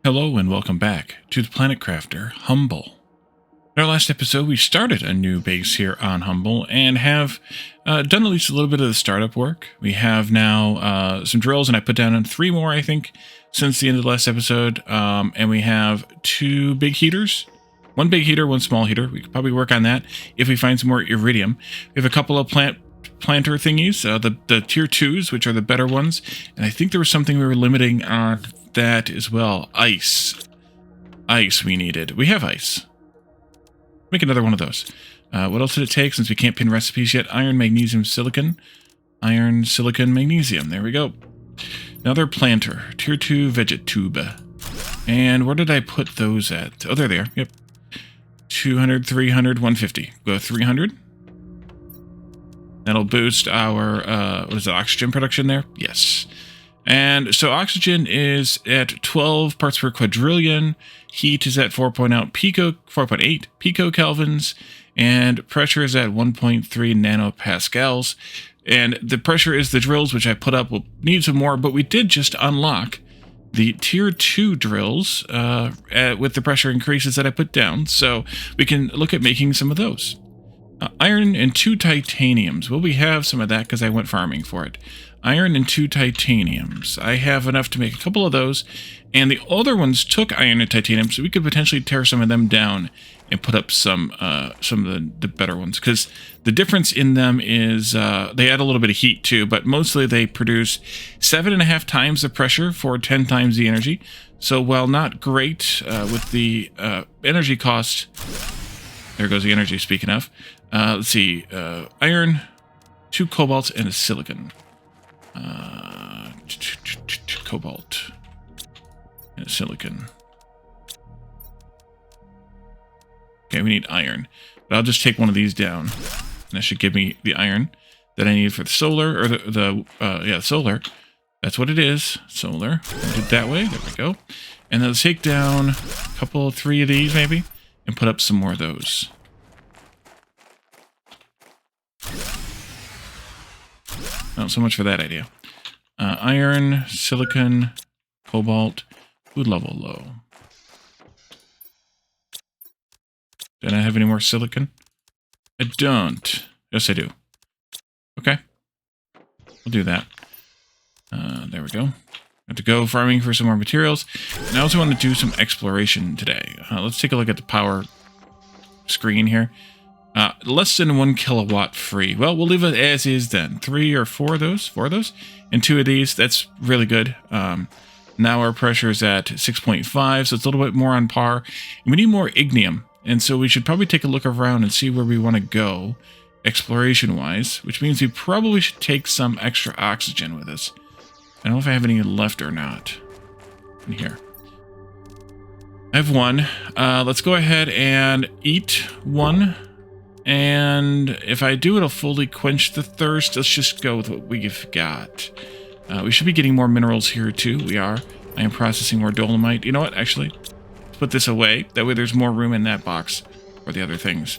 Hello and welcome back to the Planet Crafter, Humble. In our last episode, we started a new base here on Humble and have done at least a little bit of the startup work. We have now some drills, and I put down 3 more, I think, since the end of the last episode. And we have 2 big heaters. 1 big heater, 1 small heater. We could probably work on that if we find some more iridium. We have a couple of planter thingies, the tier 2s, which are the better ones. And I think there was something we were limiting on that as well. Ice we needed. We have ice. Make another one of those. What else did it take since we can't pin recipes yet? Iron, magnesium, silicon. Iron, silicon, magnesium. There we go. Another planter. Tier 2 vegetube. And where did I put those at? Oh, there they are. Yep. 200, 300, 150. Go 300. That'll boost our, what is it, oxygen production there? Yes. And so oxygen is at 12 parts per quadrillion, heat is at 4.8 picokelvins, and pressure is at 1.3 nanopascals. And the pressure is the drills, which I put up. We'll need some more, but we did just unlock the tier 2 drills with the pressure increases that I put down. So we can look at making some of those. Iron and 2 titaniums. Well, we have some of that because I went farming for it. Iron and 2 titaniums. I have enough to make a couple of those, and the other ones took iron and titanium, so we could potentially tear some of them down and put up some of the better ones, because the difference in them is they add a little bit of heat too, but mostly they produce 7.5 times the pressure for 10 times the energy. So while not great with the energy cost, there goes the energy, speaking of. Let's see, iron, 2 cobalt, and a silicon. Cobalt and silicon. Okay, we need iron, but I'll just take one of these down, and that should give me the iron that I need for the solar, or the solar. That's what it is, solar. Put it that way. There we go. And then let's take down a couple, 3 of these maybe, and put up some more of those. Not so much for that idea. Iron, silicon, cobalt, food level low. Do I have any more silicon? I don't. Yes, I do. Okay. We'll do that. There we go. Have to go farming for some more materials. And I also want to do some exploration today. Let's take a look at the power screen here. Less than 1 kilowatt free. Well, we'll leave it as is then. 3 or 4 of those. 4 of those. And 2 of these. That's really good. Now our pressure is at 6.5, so it's a little bit more on par. And we need more ignium. And so we should probably take a look around and see where we want to go, exploration-wise. Which means we probably should take some extra oxygen with us. I don't know if I have any left or not. In here. I have 1. Let's go ahead and eat 1. And if I do, it'll fully quench the thirst. Let's just go with what we've got. We should be getting more minerals here too. We are. I am processing more dolomite. You know what? Actually, let's put this away. That way there's more room in that box for the other things.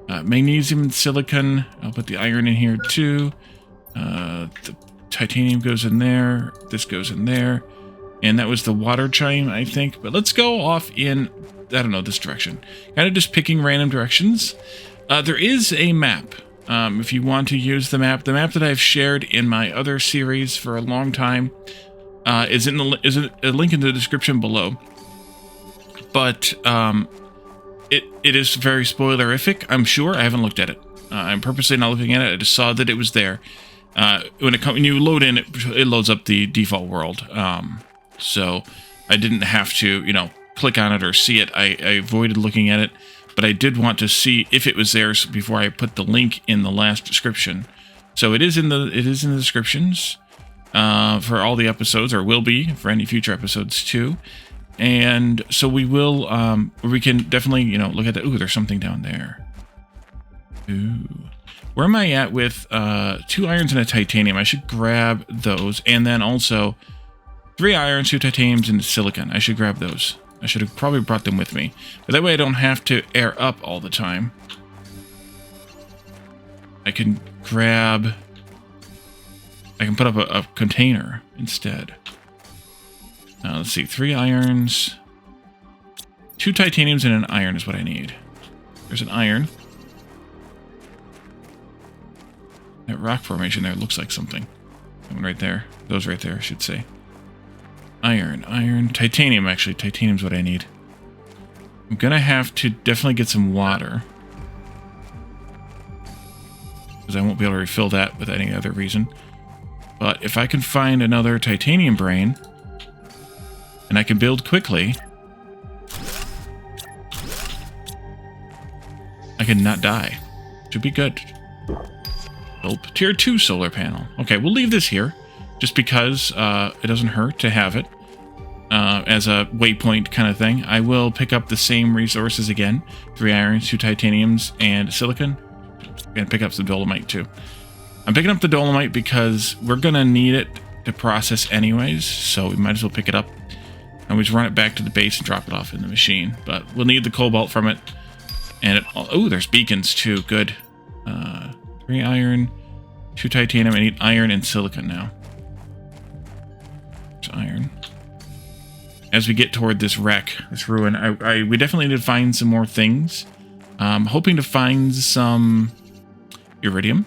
Magnesium and silicon. I'll put the iron in here too. The titanium goes in there. This goes in there. And that was the water chime, I think. But let's go off in, I don't know, this direction. Kind of just picking random directions. There is a map, if you want to use the map. The map that I've shared in my other series for a long time is a link in the description below. But it is very spoilerific, I'm sure. I haven't looked at it. I'm purposely not looking at it. I just saw that it was there. When you load in, it loads up the default world. So I didn't have to, click on it or see it. I avoided looking at it. But I did want to see if it was there before I put the link in the last description. So it is in the descriptions for all the episodes, or will be for any future episodes too. And so we will, we can definitely, look at that. Ooh, there's something down there. Ooh, where am I at with 2 irons and a titanium? I should grab those, and then also 3 irons, 2 titaniums, and silicon. I should grab those. I should have probably brought them with me. But that way I don't have to air up all the time. I can grab... I can put up a container instead. Let's see, 3 irons, 2 titaniums and an iron is what I need. There's an iron. That rock formation there looks like something. That one right there. Those right there, I should say. Iron, iron, titanium, actually. Titanium's what I need. I'm gonna have to definitely get some water. Because I won't be able to refill that with any other reason. But if I can find another titanium brain, and I can build quickly, I can not die. Should be good. Build tier 2 solar panel. Okay, we'll leave this here, just because it doesn't hurt to have it as a waypoint kind of thing. I will pick up the same resources again. 3 irons, 2 titaniums, and silicon. I'm going to pick up some dolomite too. I'm picking up the dolomite because we're going to need it to process anyways, so we might as well pick it up. And we just run it back to the base and drop it off in the machine. But we'll need the cobalt from it. And oh, there's beacons too. Good. 3 iron, 2 titanium. I need iron and silicon now. There's iron. As we get toward this wreck, this ruin, we definitely need to find some more things. Hoping to find some iridium.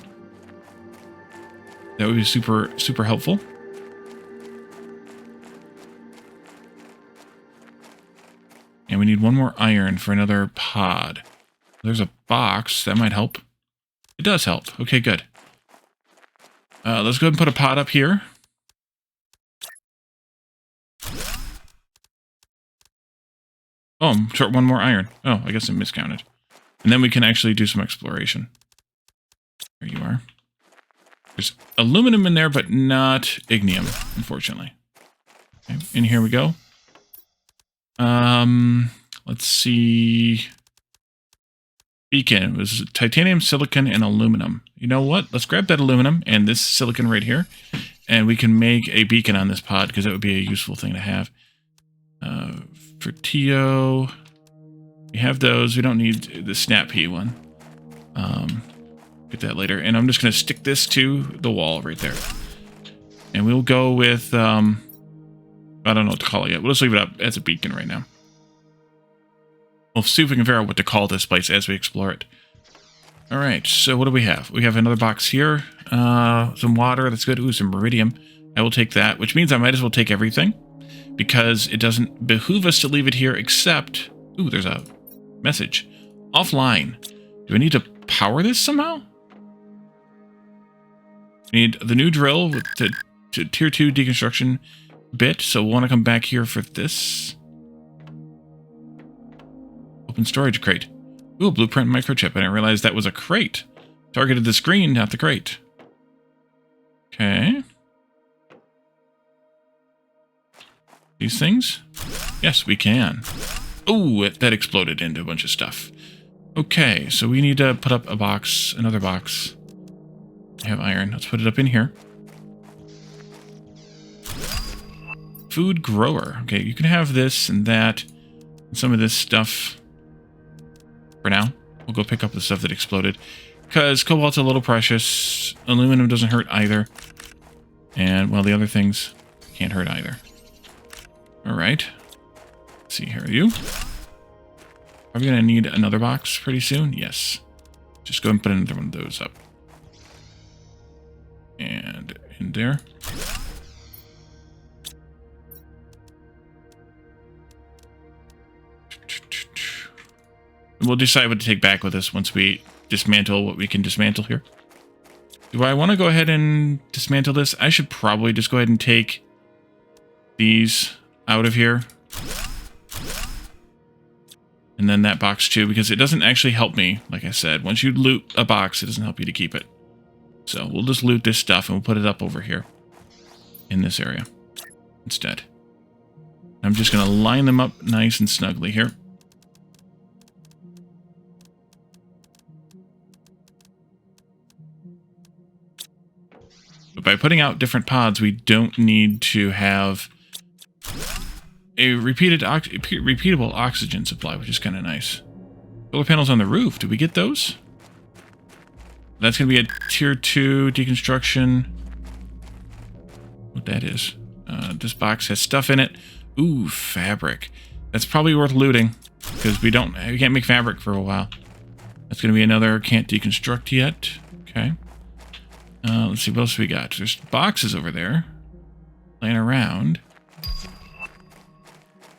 That would be super, super helpful. And we need 1 more iron for another pod. There's a box. That might help. It does help. Okay, good. Let's go ahead and put a pod up here. Oh, I'm short 1 more iron. Oh, I guess I miscounted. And then we can actually do some exploration. There you are. There's aluminum in there, but not ignium, unfortunately. Okay, and here we go. Let's see. Beacon. It was titanium, silicon, and aluminum. You know what? Let's grab that aluminum and this silicon right here, and we can make a beacon on this pod, because that would be a useful thing to have. For Tio, we have those. We don't need the snap P one. Get that later. And I'm just going to stick this to the wall right there. And we'll go with, I don't know what to call it yet. We'll just leave it up as a beacon right now. We'll see if we can figure out what to call this place as we explore it. All right, so what do we have? We have another box here. Some water, that's good. Ooh, some iridium. I will take that, which means I might as well take everything, because it doesn't behoove us to leave it here, except... Ooh, there's a message. Offline. Do I need to power this somehow? We need the new drill with the tier 2 deconstruction bit, so we'll want to come back here for this. Open storage crate. Ooh, blueprint microchip. I didn't realize that was a crate. Targeted the screen, not the crate. Okay. These things? Yes, we can. Oh, that exploded into a bunch of stuff. Okay, so we need to put up a box, another box. I have iron. Let's put it up in here. Food grower. Okay, you can have this and that and some of this stuff. For now, we'll go pick up the stuff that exploded, because cobalt's a little precious. Aluminum doesn't hurt either. And, well, the other things can't hurt either. All right. Let's see, here are you. Are we going to need another box pretty soon? Yes. Just go and put another one of those up. And in there. We'll decide what to take back with us once we dismantle what we can dismantle here. Do I want to go ahead and dismantle this? I should probably just go ahead and take these out of here. And then that box too, because it doesn't actually help me, like I said. Once you loot a box, it doesn't help you to keep it. So we'll just loot this stuff and we'll put it up over here in this area instead. I'm just going to line them up nice and snugly here. But by putting out different pods, we don't need to have a repeatable oxygen supply, which is kind of nice. Solar panels on the roof. Did we get those? That's going to be a tier 2 deconstruction. What that is. This box has stuff in it. Ooh, fabric. That's probably worth looting. because we can't make fabric for a while. That's going to be another can't deconstruct yet. Okay. Let's see what else we got. There's boxes over there laying around.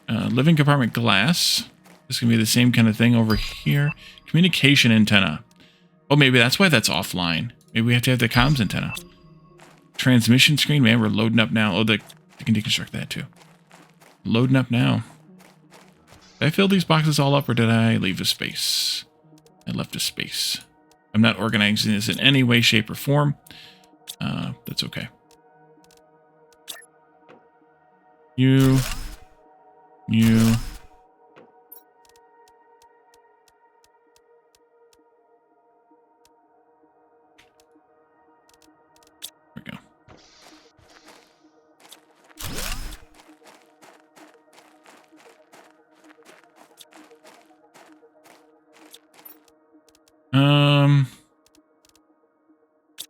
Living compartment glass. This is going to be the same kind of thing over here. Communication antenna. Oh, maybe that's why that's offline. Maybe we have to have the comms antenna. Transmission screen. Man, we're loading up now. Oh, you can deconstruct that too. Loading up now. Did I fill these boxes all up or did I leave a space? I left a space. I'm not organizing this in any way, shape, or form. That's okay. You. There we go.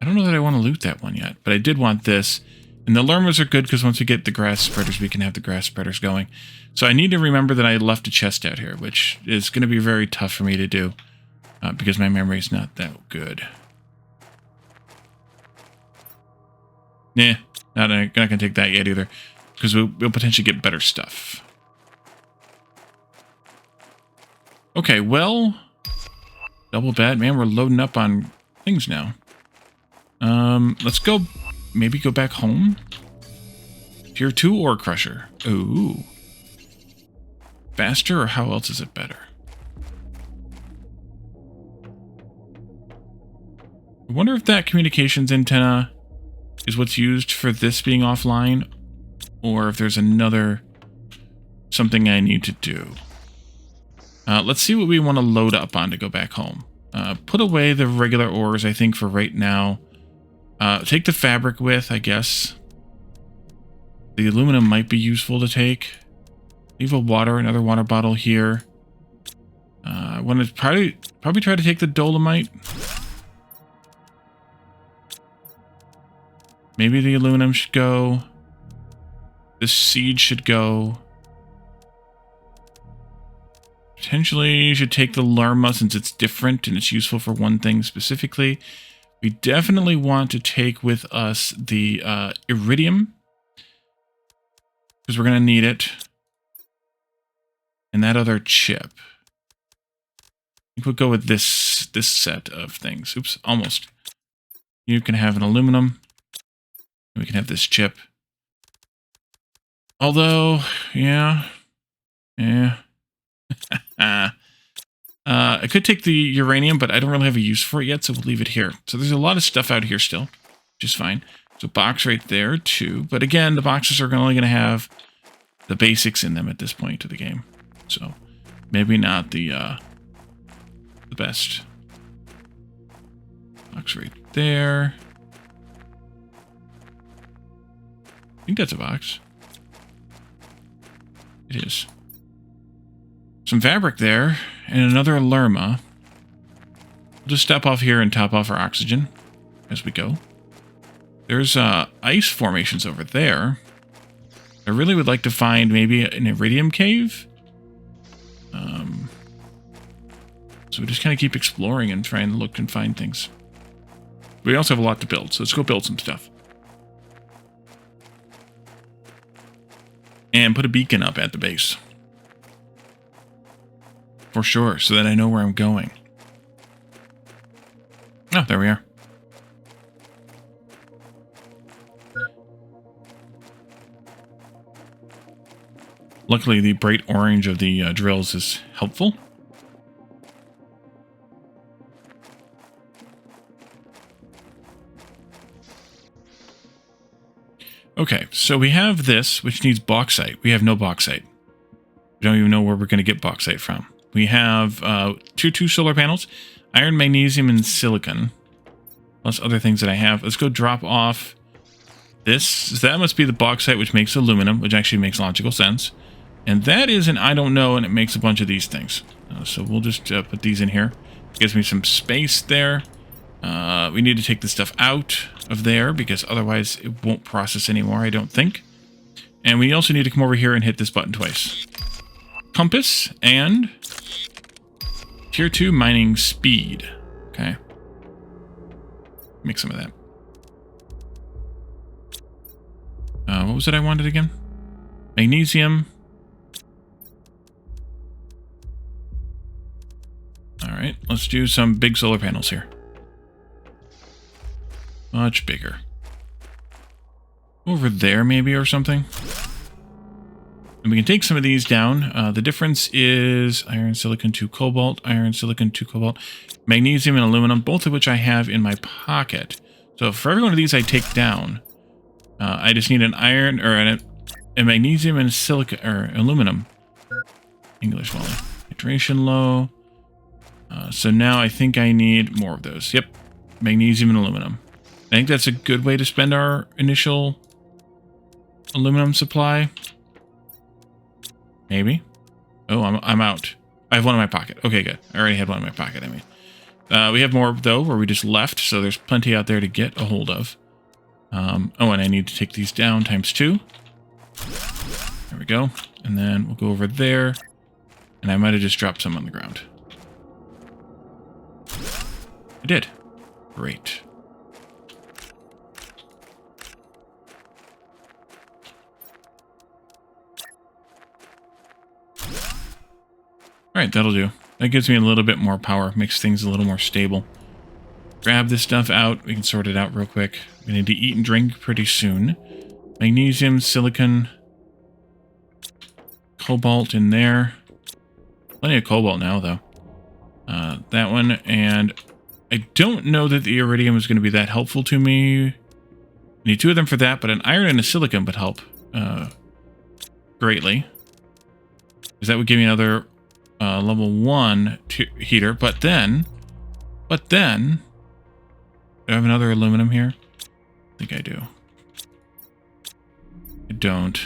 I don't know that I want to loot that one yet, but I did want this. And the lermas are good because once we get the grass spreaders, we can have the grass spreaders going. So I need to remember that I left a chest out here, which is going to be very tough for me to do because my memory is not that good. Nah, not going to take that yet either because we'll potentially get better stuff. Okay, well, double bed. Man, we're loading up on things now. Let's go, maybe go back home. Tier 2 ore crusher. Ooh. Faster, or how else is it better? I wonder if that communications antenna is what's used for this being offline, or if there's something I need to do. Let's see what we want to load up on to go back home. Put away the regular ores, I think, for right now. Take the fabric with, I guess. The aluminum might be useful to take. Leave another water bottle here. I want to probably try to take the dolomite. Maybe the aluminum should go. The seed should go. Potentially you should take the lerma since it's different and it's useful for one thing specifically. We definitely want to take with us the iridium because we're going to need it. And that other chip. I think we'll go with this set of things. Oops, almost. You can have an aluminum. We can have this chip. Although, yeah. I could take the uranium, but I don't really have a use for it yet, so we'll leave it here. So there's a lot of stuff out here still, which is fine. There's a box right there, too. But again, the boxes are only going to have the basics in them at this point of the game. So maybe not the best. Box right there. I think that's a box. It is. Some fabric there, and another lerma. We'll just step off here and top off our oxygen as we go. There's ice formations over there. I really would like to find maybe an iridium cave. So we just kind of keep exploring and try and look and find things. We also have a lot to build, so let's go build some stuff. And put a beacon up at the base. For sure, so that I know where I'm going. Oh, there we are. Luckily, the bright orange of the drills is helpful. Okay, so we have this, which needs bauxite. We have no bauxite. We don't even know where we're going to get bauxite from. We have two solar panels, iron, magnesium, and silicon. Plus other things that I have. Let's go drop off this. So that must be the bauxite, which makes aluminum, which actually makes logical sense. And that is an I don't know, and it makes a bunch of these things. So we'll just put these in here. Gives me some space there. We need to take the stuff out of there, because otherwise it won't process anymore, I don't think. And we also need to come over here and hit this button twice. Compass and Tier 2 mining speed. Okay. Make some of that. What was it I wanted again? Magnesium. Alright, let's do some big solar panels here. Much bigger. Over there, maybe, or something. And we can take some of these down. The difference is iron, silicon, 2 cobalt, iron, silicon, 2 cobalt, magnesium, and aluminum, both of which I have in my pocket. So for every one of these I take down, I just need an iron, or a magnesium and silicon, or aluminum. English volley. Hydration low. So now I think I need more of those. Yep. Magnesium and aluminum. I think that's a good way to spend our initial aluminum supply. Maybe. Oh, I'm out. I have one in my pocket. Okay, good. I already had one in my pocket, I mean. We have more, though, where we just left, so there's plenty out there to get a hold of. Oh, and I need to take these down ×2. There we go. And then we'll go over there. And I might have just dropped some on the ground. I did. Great. Alright, that'll do. That gives me a little bit more power. Makes things a little more stable. Grab this stuff out. We can sort it out real quick. We need to eat and drink pretty soon. Magnesium, silicon, cobalt in there. Plenty of cobalt now, though. That one, and I don't know that the iridium is going to be that helpful to me. I need 2 of them for that, but an iron and a silicon would help greatly. Because that would give me another level 1 heater, but then, do I have another aluminum here? I think I do. I don't.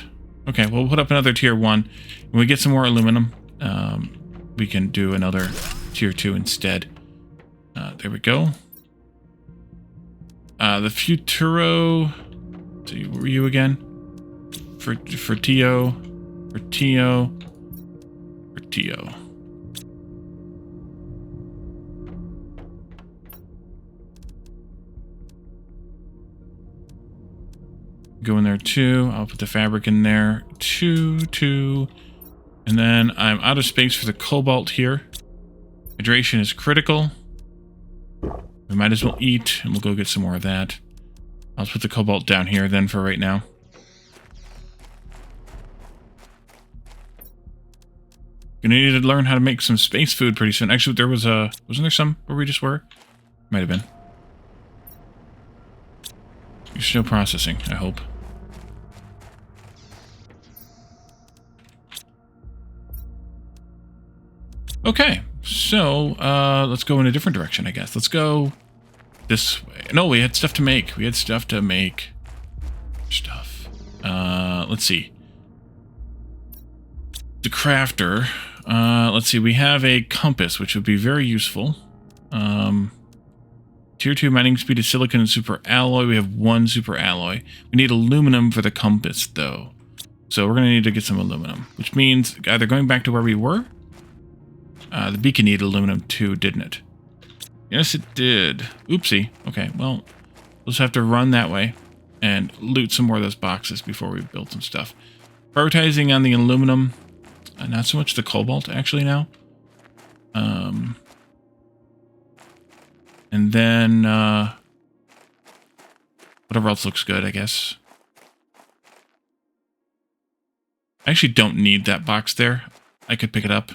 Okay, we'll put up another tier 1. When we get some more aluminum, we can do another tier 2 instead. There we go. The Futuro. So where were you again? For Tio. Go in there 2. I'll put the fabric in there. 2. And then I'm out of space for the cobalt here. Hydration is critical. We might as well eat, and we'll go get some more of that. I'll put the cobalt down here then for right now. Gonna need to learn how to make some space food pretty soon. Actually, there was a... Wasn't there some where we just were? Might have been. You're still processing, I hope. Okay, so let's go in a different direction, I guess. Let's go this way. No, we had stuff to make. Stuff. Let's see. The crafter. Let's see. We have a compass, which would be very useful. Tier 2 mining speed is silicon and super alloy. We have 1 super alloy. We need aluminum for the compass, though. So we're going to need to get some aluminum, which means either going back to where we were. The beacon needed aluminum too, didn't it? Yes, it did. Oopsie. Okay, well, we'll just have to run that way and loot some more of those boxes before we build some stuff. Prioritizing on the aluminum, not so much the cobalt, actually, now. And then, whatever else looks good, I guess. I actually don't need that box there. I could pick it up.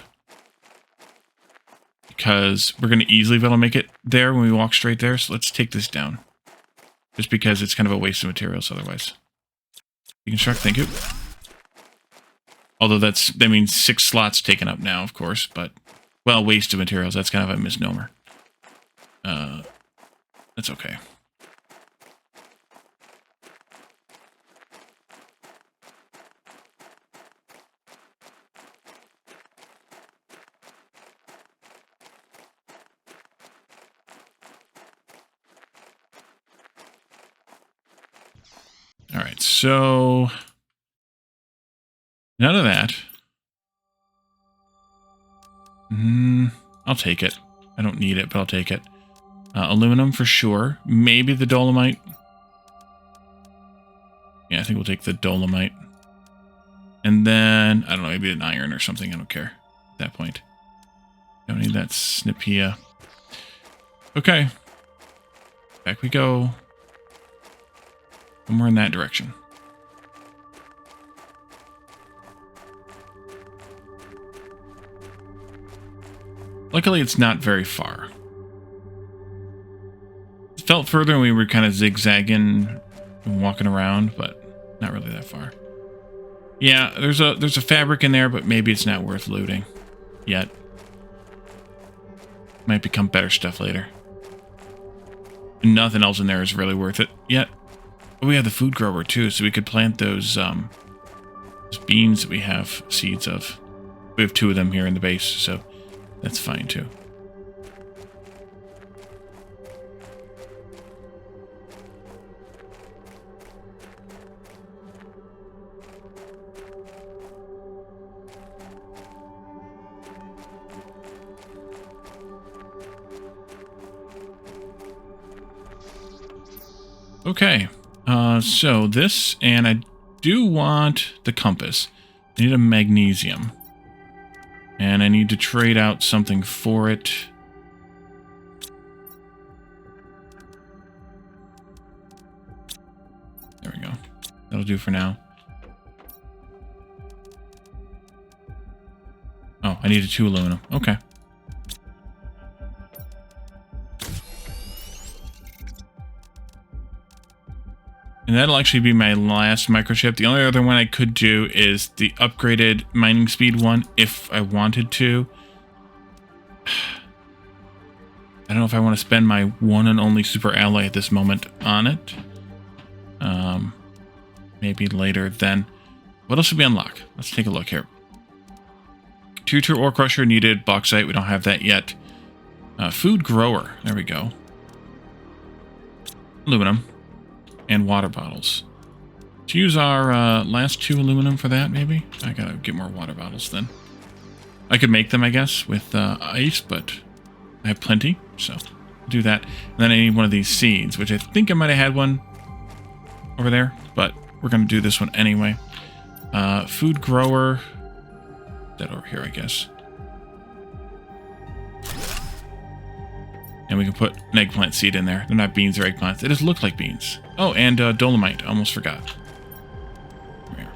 Because we're going to easily be able to make it there when we walk straight there. So let's take this down. Just because it's kind of a waste of materials otherwise. Deconstruct, thank you. Although that means 6 slots taken up now, of course. But, well, waste of materials. That's kind of a misnomer. That's okay. All right, so none of that. I'll take it. I don't need it, but I'll take it. Aluminum for sure. Maybe the dolomite. Yeah, I think we'll take the dolomite. And then, I don't know, maybe an iron or something. I don't care at that point. Don't need that snipia. Okay. Back we go. Somewhere in that direction. Luckily, it's not very far. It felt further and we were kind of zigzagging and walking around, but not really that far. Yeah, there's a fabric in there, but maybe it's not worth looting yet. Might become better stuff later. And nothing else in there is really worth it yet. But we have the food grower too, so we could plant those beans that we have seeds of. We have 2 of them here in the base, so that's fine too. Okay, so this, and I do want the compass. I need a magnesium. And I need to trade out something for it. There we go. That'll do for now. Oh, I needed 2 aluminum. Okay. And that'll actually be my last microchip. The only other one I could do is the upgraded mining speed one if I wanted to. I don't know if I want to spend my one and only super alloy at this moment on it. Maybe later then. What else should we unlock? Let's take a look here. Tier ore crusher needed. Bauxite, we don't have that yet. Food grower, there we go. Aluminum. And water bottles. To use our last 2 aluminum for that, maybe? I gotta get more water bottles then. I could make them, I guess, with ice, but I have plenty, so I'll do that. And then I need one of these seeds, which I think I might have had one over there, but we're gonna do this one anyway. Food grower. That over here, I guess. And we can put an eggplant seed in there. They're not beans or eggplants. They just look like beans. Oh, and dolomite. Almost forgot. Here.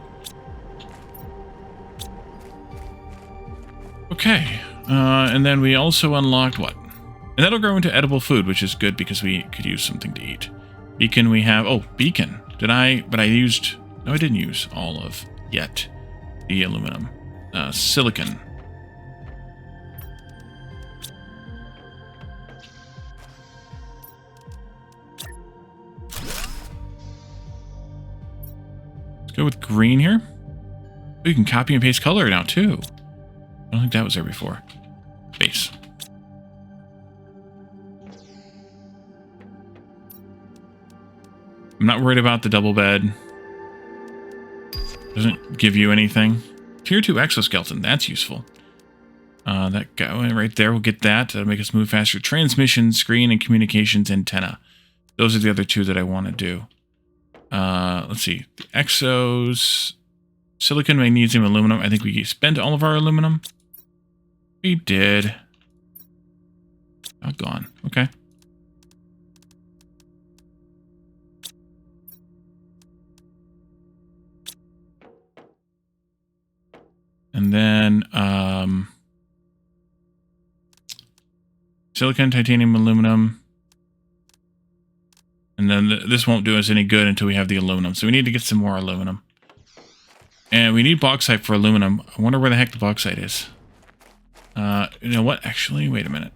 Okay. And then we also unlocked what? And that'll grow into edible food, which is good because we could use something to eat. Beacon we have... Oh, beacon. Did I... But I used... No, I didn't use all of yet. The aluminum. Silicon. Go with green here. Oh, you can copy and paste color now too. I don't think that was there before. Base. I'm not worried about the double bed. Doesn't give you anything. Tier 2 exoskeleton, that's useful. That guy right there, we'll get that. That'll make us move faster. Transmission, screen, and communications antenna. Those are the other 2 that I want to do. Let's see. The exos, silicon, magnesium, aluminum. I think we spent all of our aluminum. We did. Oh, gone. Okay. And then, silicon, titanium, aluminum. And then this won't do us any good until we have the aluminum. So we need to get some more aluminum. And we need bauxite for aluminum. I wonder where the heck the bauxite is. You know what? Actually, wait a minute.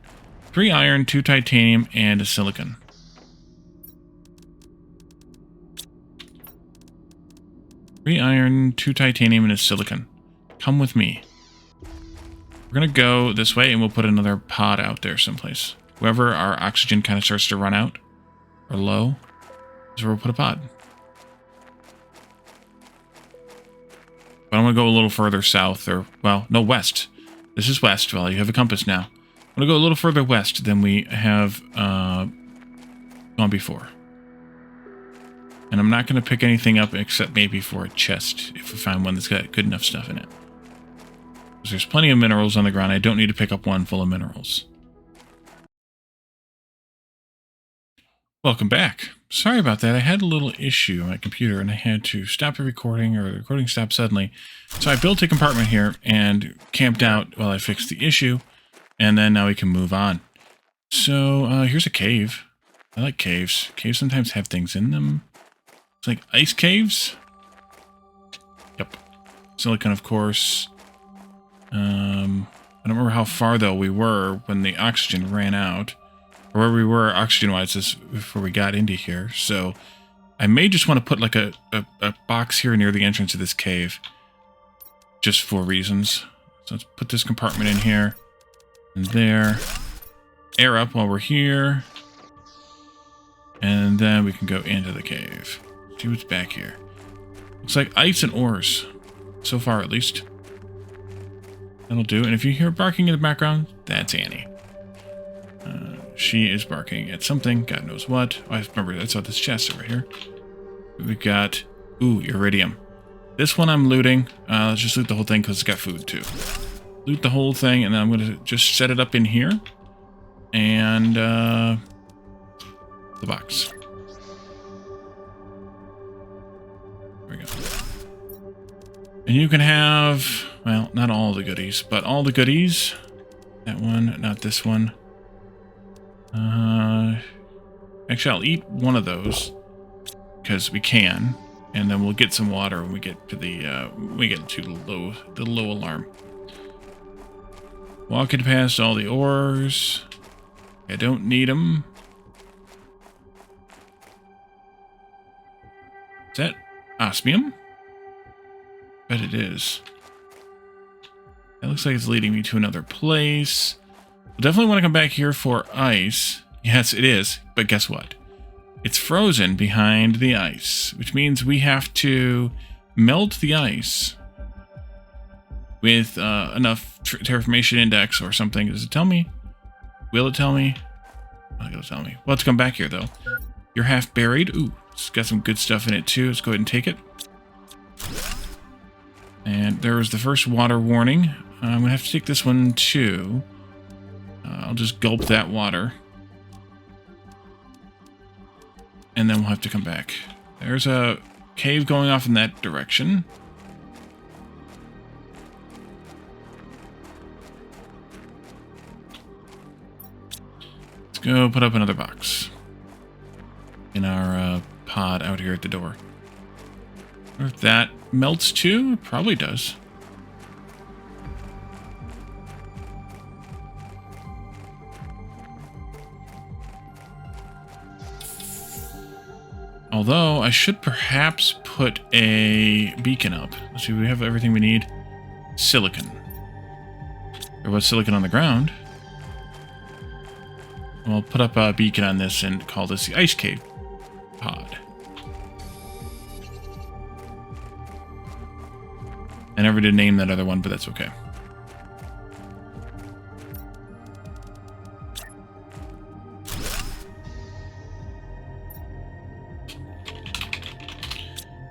3 iron, 2 titanium, and a silicon. Three iron, 2 titanium, and a silicon. Come with me. We're going to go this way, and we'll put another pod out there someplace. Wherever our oxygen kind of starts to run out, or low, is where we'll put a pod. But I'm going to go a little further south, or, well, no, west. This is west. Well, you have a compass now. I'm going to go a little further west than we have gone before. And I'm not going to pick anything up except maybe for a chest if we find one that's got good enough stuff in it. Because there's plenty of minerals on the ground. I don't need to pick up one full of minerals. Welcome back. Sorry about that. I had a little issue on my computer and I had to stop the recording, or the recording stopped suddenly. So I built a compartment here and camped out while I fixed the issue. And then now we can move on. So here's a cave. I like caves. Caves sometimes have things in them. It's like ice caves. Yep. Silicon, of course. I don't remember how far, though, we were when the oxygen ran out. Or where we were oxygen-wise before we got into here. So I may just want to put like a box here near the entrance of this cave. Just for reasons. So let's put this compartment in here. And there. Air up while we're here. And then we can go into the cave. See what's back here. Looks like ice and ores. So far, at least. That'll do. And if you hear barking in the background, that's Annie. She is barking at something. God knows what. Oh, I remember, that's all this chest right here. We got... Ooh, iridium. This one I'm looting. Let's just loot the whole thing because it's got food, too. Loot the whole thing, and then I'm going to just set it up in here. And, the box. There we go. And you can have, well, not all the goodies, but all the goodies. That one, not this one. Actually, I'll eat one of those because we can, and then we'll get some water when we get to the low alarm. Walking past all the ores. I don't need them. Is that osmium? Bet it is. That looks like it's leading me to another place. We'll definitely want to come back here for ice. Yes, it is. But guess what? It's frozen behind the ice, which means we have to melt the ice with enough terraformation index or something. Does it tell me? Will it tell me? Not gonna tell me. Well, let's come back here, though. You're half buried. Ooh, it's got some good stuff in it, too. Let's go ahead and take it. And there was the first water warning. I'm going to have to take this one, too. I'll just gulp that water. And then we'll have to come back. There's a cave going off in that direction. Let's go put up another box in our pod out here at the door. Or if that melts too, it probably does. Although, I should perhaps put a beacon up. Let's see, we have everything we need. Silicon. There was silicon on the ground. We'll put up a beacon on this and call this the Ice Cave pod. I never did name that other one, but that's okay.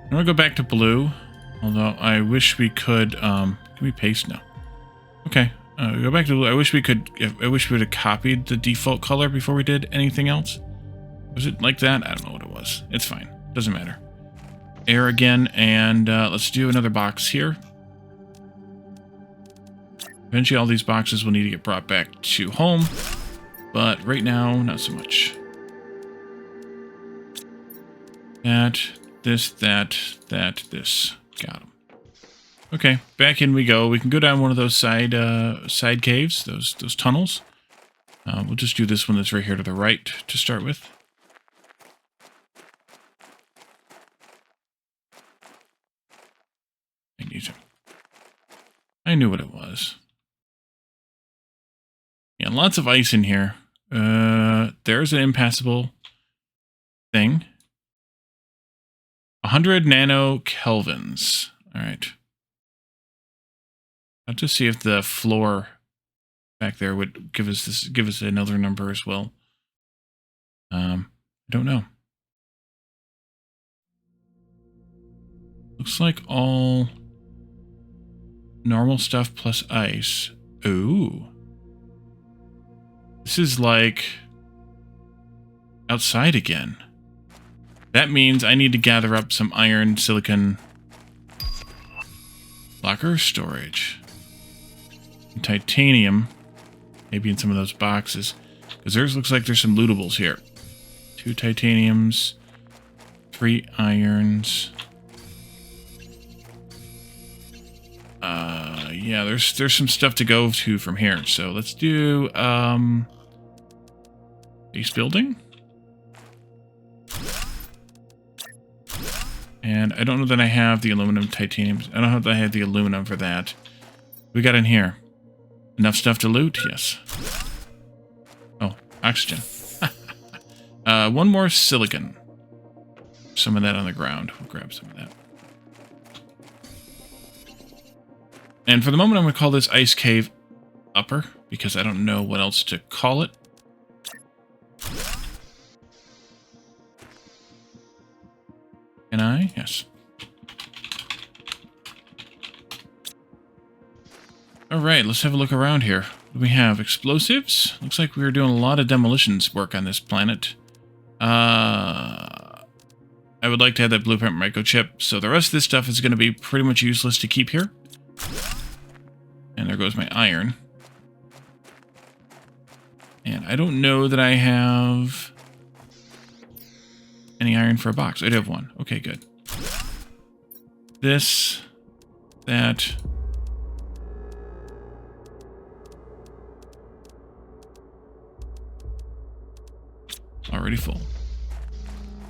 I'm gonna go back to blue, although I wish we could, can we paste? No. Okay, go back to blue. I wish we would have copied the default color before we did anything else. Was it like that? I don't know what it was. It's fine. Doesn't matter. Air again, and let's do another box here. Eventually all these boxes will need to get brought back to home, but right now, not so much. That, this, this. Got them. Okay, back in we go. We can go down one of those side caves, those tunnels. We'll just do this one that's right here to the right to start with. Magnesium. I knew what it was. Yeah, lots of ice in here. There's an impassable thing. 100 nanokelvins. All right. I'll just see if the floor back there would give us another number as well. I don't know. Looks like all normal stuff plus ice. Ooh. This is like outside again. That means I need to gather up some iron, silicon, locker storage, and titanium, maybe in some of those boxes, because there's looks like there's some lootables here. 2 titaniums, 3 irons. Yeah, there's some stuff to go to from here. So let's do base building. And I don't know that I have the aluminum titanium. I don't know that I have the aluminum for that. We got in here. Enough stuff to loot? Yes. Oh, oxygen. One more silicon. Some of that on the ground. We'll grab some of that. And for the moment, I'm going to call this ice cave upper, because I don't know what else to call it. Can I? Yes. Alright, let's have a look around here. What do we have? Explosives? Looks like we were doing a lot of demolitions work on this planet. I would like to have that blueprint microchip, so the rest of this stuff is going to be pretty much useless to keep here. And there goes my iron. And I don't know that I have any iron for a box. I do have one. Okay, good. This, that. Already full.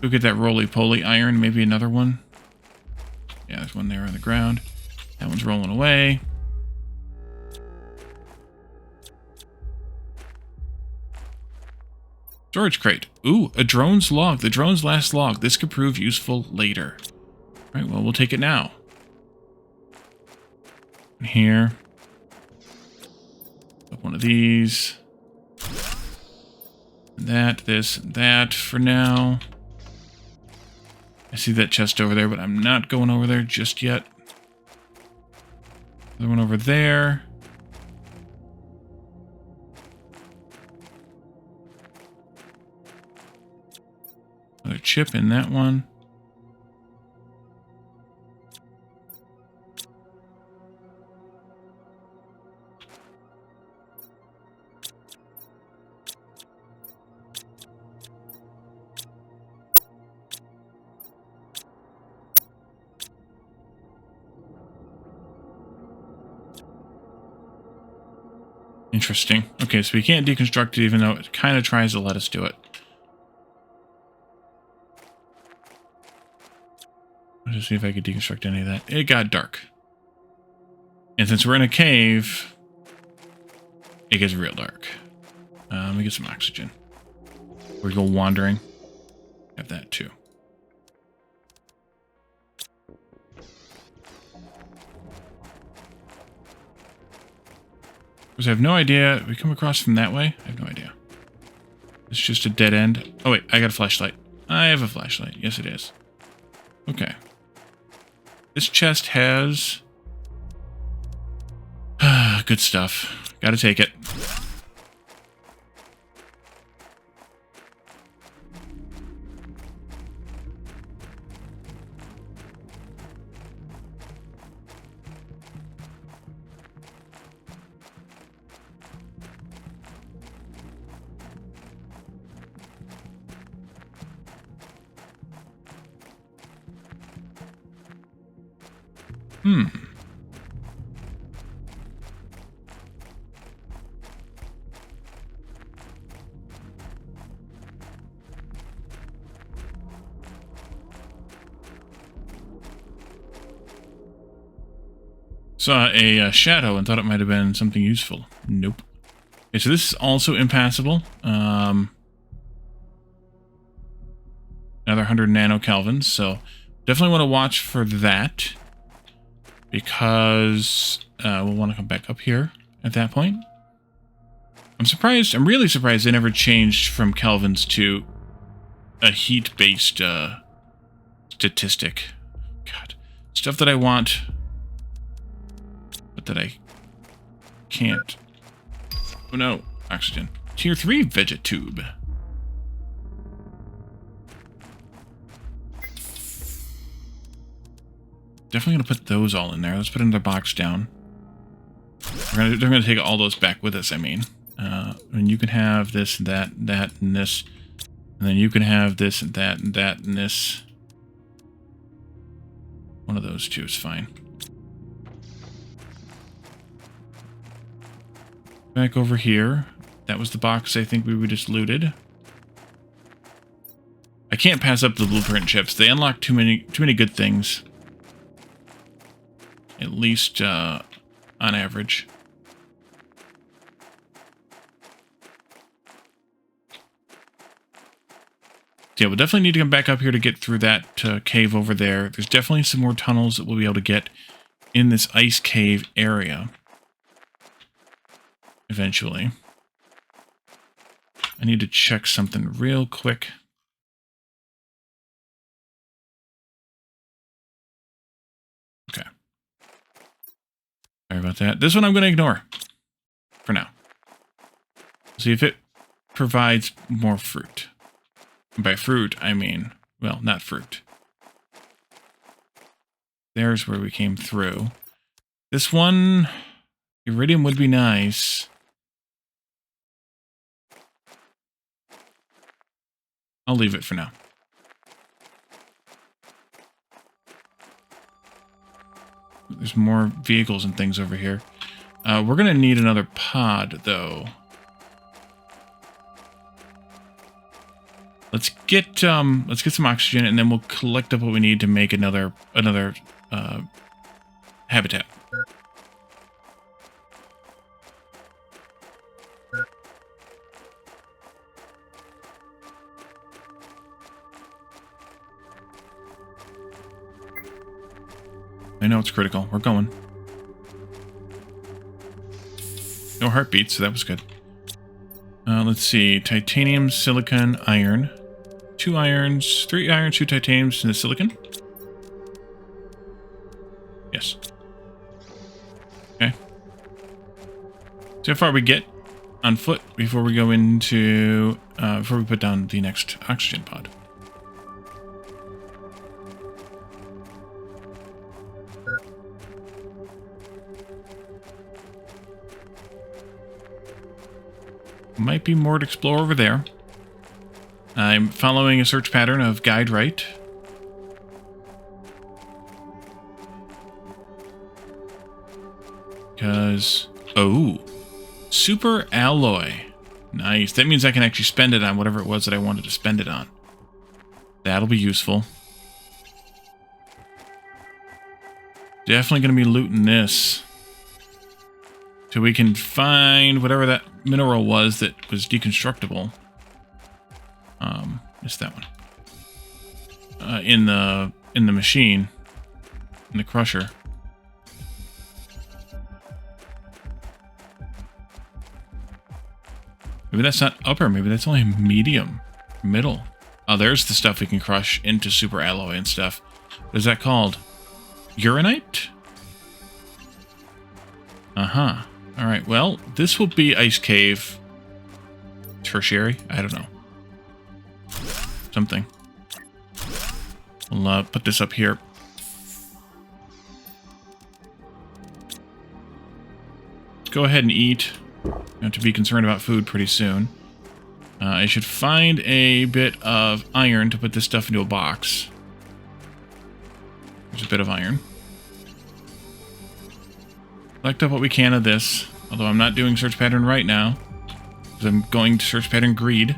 Go get that roly-poly iron, maybe another one. Yeah, there's one there on the ground. That one's rolling away. Storage crate. Ooh, a drone's log. The drone's last log. This could prove useful later. All right, well, we'll take it now. And here. Up one of these. And that, this, and that for now. I see that chest over there, but I'm not going over there just yet. Another one over there. Another chip in that one. Interesting. Okay, so we can't deconstruct it even though it kind of tries to let us do it. Let's see if I could deconstruct any of that. It got dark. And since we're in a cave, it gets real dark. Let me get some oxygen. We go wandering. Have that too. Because I have no idea. We come across from that way? I have no idea. It's just a dead end. Oh wait, I got a flashlight. I have a flashlight. Yes, it is. Okay. This chest has good stuff. Gotta take it. Saw a shadow and thought it might have been something useful. Nope. Okay, so this is also impassable. Another 100 nanokelvins, so definitely want to watch for that. Because we'll want to come back up here at that point. I'm surprised. I'm really surprised they never changed from kelvins to a heat-based statistic. God. Stuff that I want, but that I can't. Oh no. Oxygen. Tier 3 Vegetube. Definitely going to put those all in there. Let's put another box down. They're going to take all those back with us, I mean. And you can have this, that, and this. And then you can have this, and that, and this. One of those two is fine. Back over here. That was the box I think we just looted. I can't pass up the blueprint chips. They unlock too many good things. At least on average. Yeah, we'll definitely need to come back up here to get through that cave over there. There's definitely some more tunnels that we'll be able to get in this ice cave area. Eventually. I need to check something real quick. Okay. Sorry about that. This one I'm going to ignore. For now. See if it provides more fruit. And by fruit, I mean, well, not fruit. There's where we came through. This one, iridium would be nice. I'll leave it for now. There's more vehicles and things over here. We're going to need another pod, though. Let's get some oxygen, and then we'll collect up what we need to make another habitat. I know it's critical. We're going. No heartbeats, so that was good. Let's see. Titanium, silicon, iron. 2 irons, 3 irons, 2 titaniums, and the silicon. Yes. Okay. See how far we get on foot before we go into... before we put down the next oxygen pod. Might be more to explore over there. I'm following a search pattern of guide right. Because... oh! Super alloy. Nice. That means I can actually spend it on whatever it was that I wanted to spend it on. That'll be useful. Definitely going to be looting this. So we can find whatever that mineral was that was deconstructible. Missed that one. In the machine. In the crusher. Maybe that's not upper, maybe that's only medium. Middle. Oh, there's the stuff we can crush into super alloy and stuff. What is that called? Uranite? Uh-huh. Alright, well, this will be Ice Cave Tertiary? I don't know. Something. We'll put this up here. Let's go ahead and eat. I have to be concerned about food pretty soon. I should find a bit of iron to put this stuff into a box. There's a bit of iron. Collect up what we can of this. Although I'm not doing search pattern right now. Because I'm going to search pattern greed.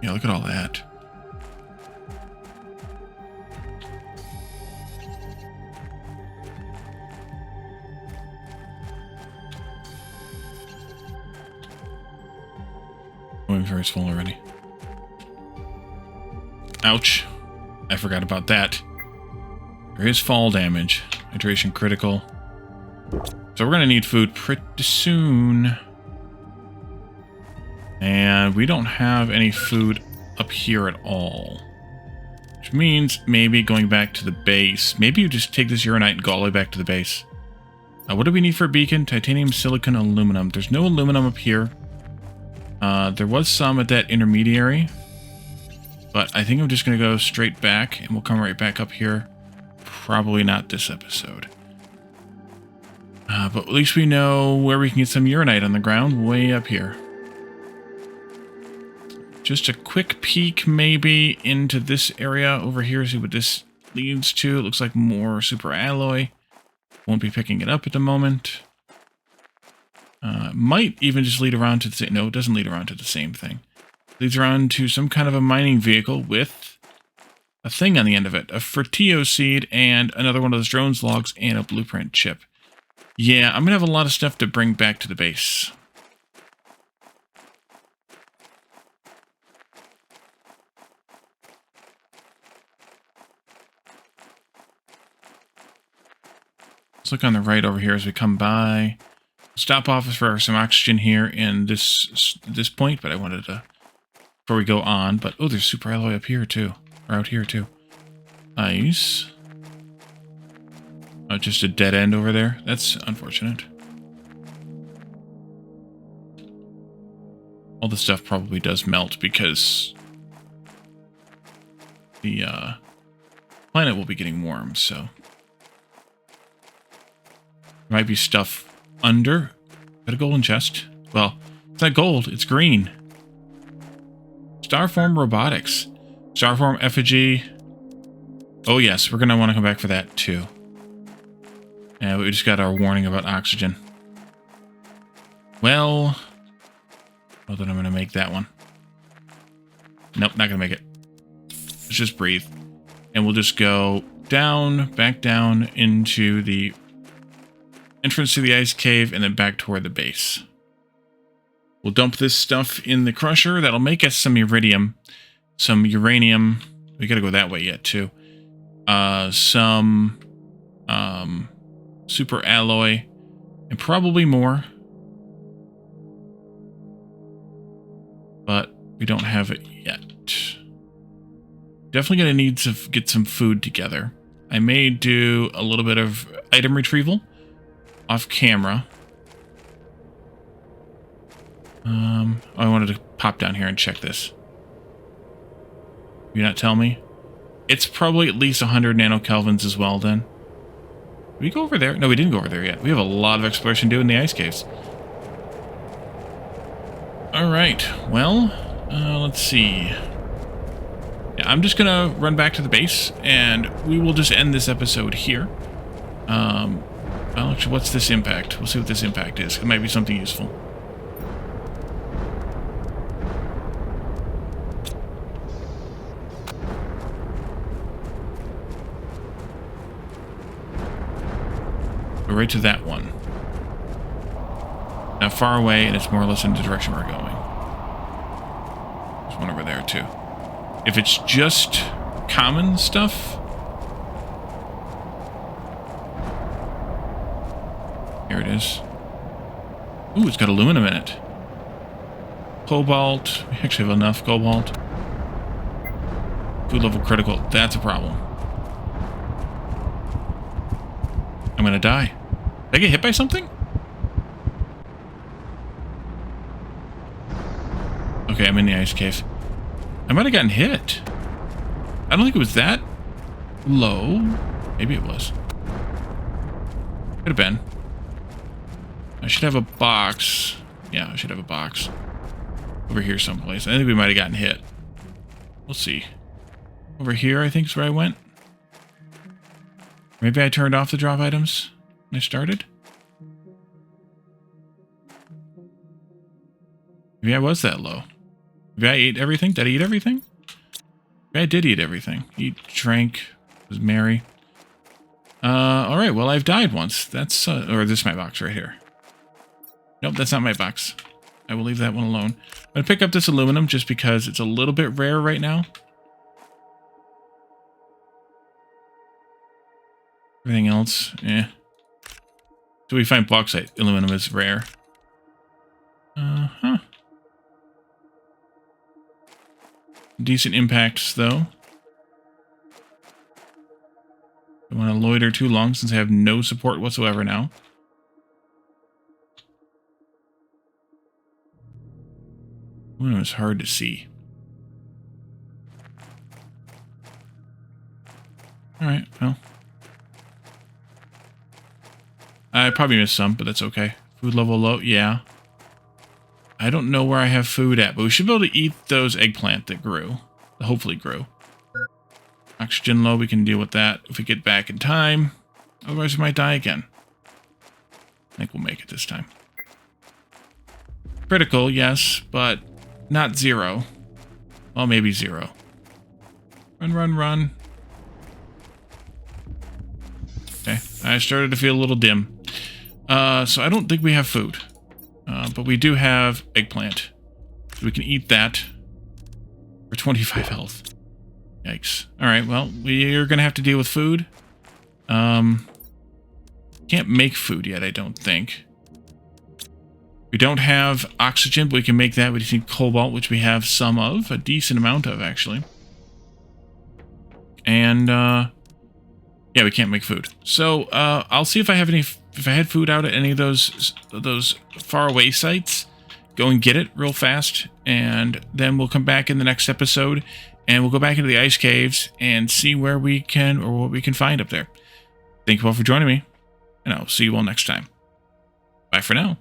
Yeah, look at all that. My inventory's full already. Ouch. I forgot about that. There is fall damage. Hydration critical. So we're going to need food pretty soon. And we don't have any food up here at all. Which means maybe going back to the base. Maybe you just take this uranite and go all the way back to the base. What do we need for a beacon? Titanium, silicon, aluminum. There's no aluminum up here. There was some at that intermediary. But I think I'm just going to go straight back. And we'll come right back up here. Probably not this episode. But at least we know where we can get some uranite on the ground. Way up here. Just a quick peek maybe into this area over here. See what this leads to. It looks like more super alloy. Won't be picking it up at the moment. Might even just lead around to the same... No, it doesn't lead around to the same thing. It leads around to some kind of a mining vehicle with a thing on the end of it. A Fertillo seed and another one of those drones logs and a blueprint chip. Yeah, I'm going to have a lot of stuff to bring back to the base. Let's look on the right over here as we come by. Stop off for some oxygen here in this point, but I wanted to, before we go on, but oh, there's super alloy up here too, or out here too. Nice. Oh, just a dead end over there. That's unfortunate. All this stuff probably does melt because the planet will be getting warm, so. There might be stuff under. Got a golden chest. Well, it's not gold, it's green. Starform robotics. Starform effigy. Oh yes, we're going to want to come back for that too. And we just got our warning about oxygen. Well, then I'm going to make that one. Nope, not going to make it. Let's just breathe. And we'll just go down, back down into the entrance to the ice cave, and then back toward the base. We'll dump this stuff in the crusher. That'll make us some iridium, some uranium. We gotta go that way yet, too. Some super alloy, and probably more. But we don't have it yet. Definitely gonna need to get some food together. I may do a little bit of item retrieval off camera. I wanted to pop down here and check this. You not tell me? It's probably at least 100 nanokelvins as well then. Did we go over there? No, we didn't go over there yet. We have a lot of exploration to do in the ice caves. Alright, well, let's see. Yeah, I'm just gonna run back to the base, and we will just end this episode here. Well, actually, what's this impact? We'll see what this impact is. It might be something useful. Go right to that one. Now far away, and it's more or less in the direction we're going. There's one over there, too. If it's just common stuff... Here it is. Ooh, it's got aluminum in it. Cobalt. We actually have enough cobalt. Food level critical. That's a problem. I'm gonna die. Did I get hit by something? Okay, I'm in the ice cave. I might have gotten hit. I don't think it was that low. Maybe it was. Could have been. I should have a box. Yeah, I should have a box. Over here someplace. I think we might have gotten hit. We'll see. Over here, I think is where I went. Maybe I turned off the drop items when I started. Maybe I was that low. Maybe I ate everything. Did I eat everything? Maybe I did eat everything. Eat, drank, was merry. Alright, well, I've died once. That's, or this is my box right here. Nope, that's not my box. I will leave that one alone. I'm going to pick up this aluminum just because it's a little bit rare right now. Everything else, eh. So we find bauxite. Aluminum is rare. Uh-huh. Decent impacts, though. Don't want to loiter too long since I have no support whatsoever now. Aluminum is hard to see. Alright, well. I probably missed some, but that's okay. Food level low, yeah. I don't know where I have food at, but we should be able to eat those eggplant that grew. That hopefully grew. Oxygen low, we can deal with that if we get back in time. Otherwise, we might die again. I think we'll make it this time. Critical, yes, but not 0. Well, maybe 0. Run, run, run. Okay, I started to feel a little dim. So I don't think we have food. But we do have eggplant. So we can eat that for 25 health. Yikes. Alright, well, we are going to have to deal with food. Can't make food yet, I don't think. We don't have oxygen, but we can make that. We just need cobalt, which we have some of. A decent amount of, actually. And, yeah, we can't make food. So, I'll see if I have any... If I had food out at any of those faraway sites, go and get it real fast, and then we'll come back in the next episode, and we'll go back into the ice caves and see where we can, or what we can find up there. Thank you all for joining me, and I'll see you all next time. Bye for now.